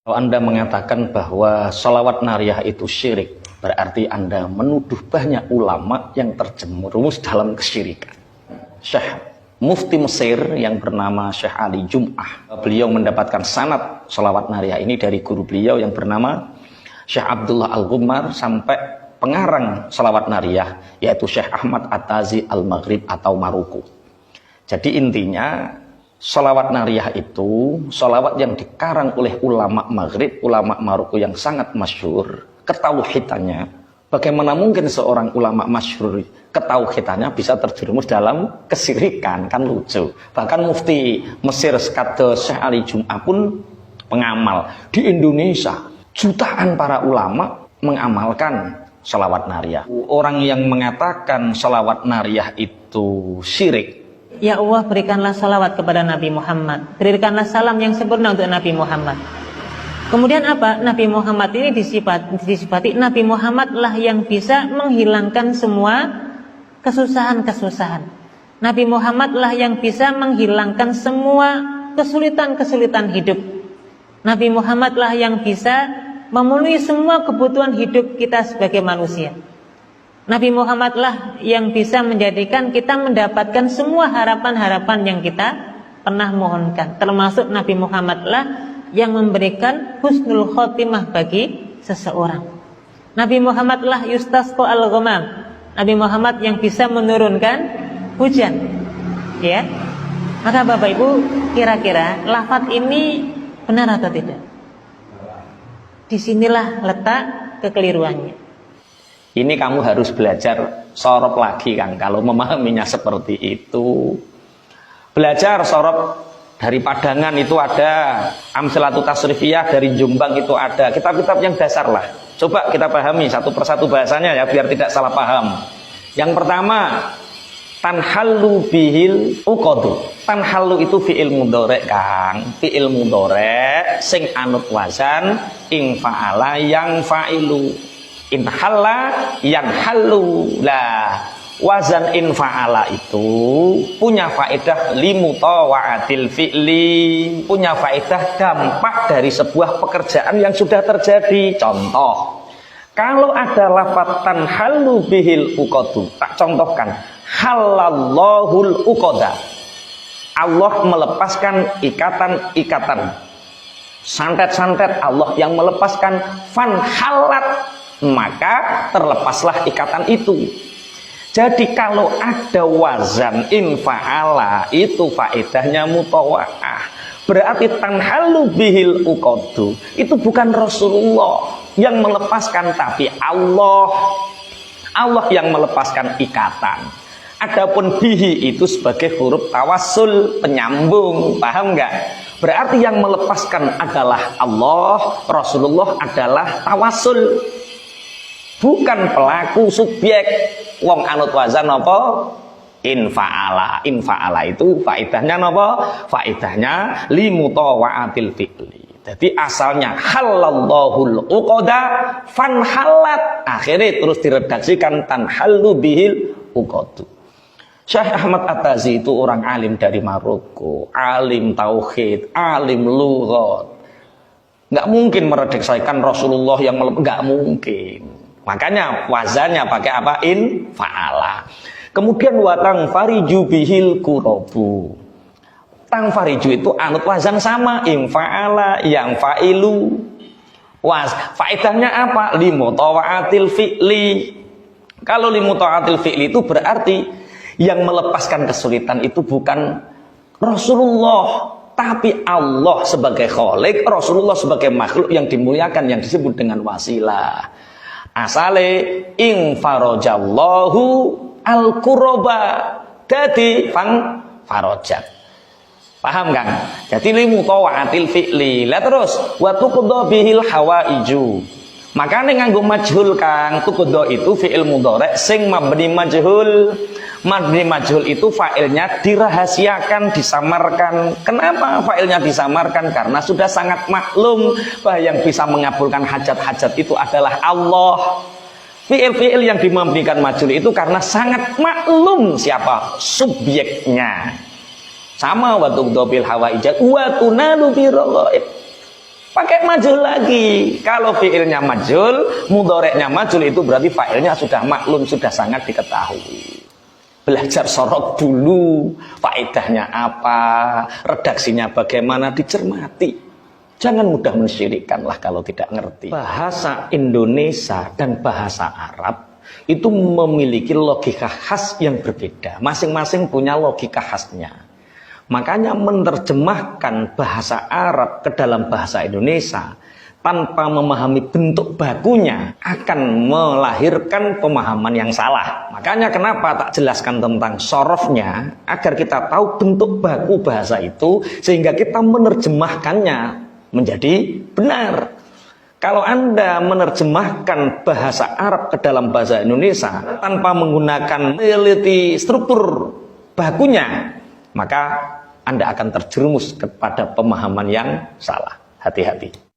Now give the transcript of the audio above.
Kalau Anda mengatakan bahwa sholawat nariyah itu syirik, berarti Anda menuduh banyak ulama yang terjerumus dalam kesyirikan. Syekh Mufti Mesir yang bernama Syekh Ali Jum'ah, beliau mendapatkan sanad sholawat nariyah ini dari guru beliau yang bernama Syekh Abdullah Al-Ghummar sampai pengarang sholawat nariyah, yaitu Syekh Ahmad At-Tazi Al-Maghrib atau Maruku. Jadi intinya sholawat nariyah itu sholawat yang dikarang oleh ulama Maghrib, ulama Maroko yang sangat masyhur ketauhidannya. Bagaimana mungkin seorang ulama masyhur ketauhidannya bisa terjerumus dalam kesyirikan? Kan lucu. Bahkan Mufti Mesir sekaligus Syekh Ali Jum'ah pun pengamal. Di Indonesia jutaan para ulama mengamalkan sholawat nariyah. Orang yang mengatakan sholawat nariyah itu syirik, ya Allah, berikanlah salawat kepada Nabi Muhammad, berikanlah salam yang sempurna untuk Nabi Muhammad. Kemudian apa? Nabi Muhammad ini disifati Nabi Muhammad lah yang bisa menghilangkan semua kesusahan-kesusahan. Nabi Muhammad lah yang bisa menghilangkan semua kesulitan-kesulitan hidup. Nabi Muhammad lah yang bisa memenuhi semua kebutuhan hidup kita sebagai manusia. Nabi Muhammad lah yang bisa menjadikan kita mendapatkan semua harapan-harapan yang kita pernah mohonkan. Termasuk Nabi Muhammad lah yang memberikan husnul khotimah bagi seseorang. Nabi Muhammad lah yustasqa al-ghamam. Nabi Muhammad yang bisa menurunkan hujan. Ya. Maka Bapak Ibu, kira-kira lafaz ini benar atau tidak? Disinilah letak kekeliruannya. Ini kamu harus belajar sorop lagi, Kang, kalau memahaminya seperti itu. Belajar sorop dari Padangan itu ada, Amsalatu Tasrifiyah dari Jombang itu ada, kitab-kitab yang dasar lah. Coba kita pahami satu persatu bahasanya ya, biar tidak salah paham. Yang pertama, tanhallu bihil uqadu. Tanhallu itu fi'il mudhari', Kang. Fi'il mudhari' sing anut wazan ing fa'ala yang fa'ilu. Inhalla yang halu lah, wazan infa'ala itu punya faedah limutawa'atil fi'li, punya faedah dampak dari sebuah pekerjaan yang sudah terjadi. Contoh, kalau ada lafaz tanhallu bihil uqadu, tak contohkan, halallahul uqada, Allah melepaskan ikatan-ikatan, santet-santet, Allah yang melepaskan, fanhalat, maka terlepaslah ikatan itu. Jadi kalau ada wazan infa'ala itu faedahnya mutawa'ah. Berarti tanhalu bihil uqadu itu bukan Rasulullah yang melepaskan, tapi Allah yang melepaskan ikatan. Adapun bihi itu sebagai huruf tawassul, penyambung, paham enggak? Berarti yang melepaskan adalah Allah, Rasulullah adalah tawassul, bukan pelaku subjek. Wong anut wazan apa? Infa'ala. Infa'ala itu faedahnya apa? Faedahnya limutawa'atil fi'li. Jadi asalnya halallahul uqada fanhalat, akhirnya terus diredaksikan tanhallu bihil uqadu. Syekh Ahmad At-Tazi itu orang alim dari Maroko, alim tauhid, alim lughat. Nggak mungkin meredaksikan Rasulullah yang nggak mungkin. Makanya wazannya pakai apa? In fa'ala. Kemudian watang fariju bihil kurobu. Tang fariju itu anut wazan sama, in fa'ala, yang fa'ilu. Faedahnya apa? Limutawa'atil fi'li. Kalau limutawa'atil fi'li itu berarti yang melepaskan kesulitan itu bukan Rasulullah, tapi Allah sebagai khalik, Rasulullah sebagai makhluk yang dimuliakan, yang disebut dengan wasilah. Asale ing farajallahu al-quraba, dadi fang farajat. Paham, Kang? Jadi limutawa'atil fi'li. Lah terus wa tuqda bihil hawaiju. Makane nganggo majhul, Kang. Tuqda itu fi'il mudhari' sing mabni majhul. Mabni majhul itu fa'ilnya dirahasiakan, disamarkan. Kenapa fa'ilnya disamarkan? Karena sudah sangat maklum bahwa yang bisa mengabulkan hajat-hajat itu adalah Allah. Fi'il-fi'il yang dimabnikan majhul itu karena sangat maklum siapa subjeknya. Sama wa tuqda bil hawaij wa tunalu bi raghaib. pakai majul lagi. Kalau fiilnya majul, mudhoreknya majul, itu berarti fa'ilnya sudah maklum, sudah sangat diketahui. Belajar sorok dulu, faedahnya apa, redaksinya bagaimana, dicermati. Jangan mudah mensyirikkanlah kalau tidak ngerti. Bahasa Indonesia dan bahasa Arab itu memiliki logika khas yang berbeda. Masing-masing punya logika khasnya. Makanya menerjemahkan bahasa Arab ke dalam bahasa Indonesia tanpa memahami bentuk bakunya akan melahirkan pemahaman yang salah. Makanya kenapa tak jelaskan tentang sorofnya, agar kita tahu bentuk baku bahasa itu sehingga kita menerjemahkannya menjadi benar. Kalau Anda menerjemahkan bahasa Arab ke dalam bahasa Indonesia tanpa menggunakan teliti struktur bakunya, maka Anda akan terjerumus kepada pemahaman yang salah. Hati-hati.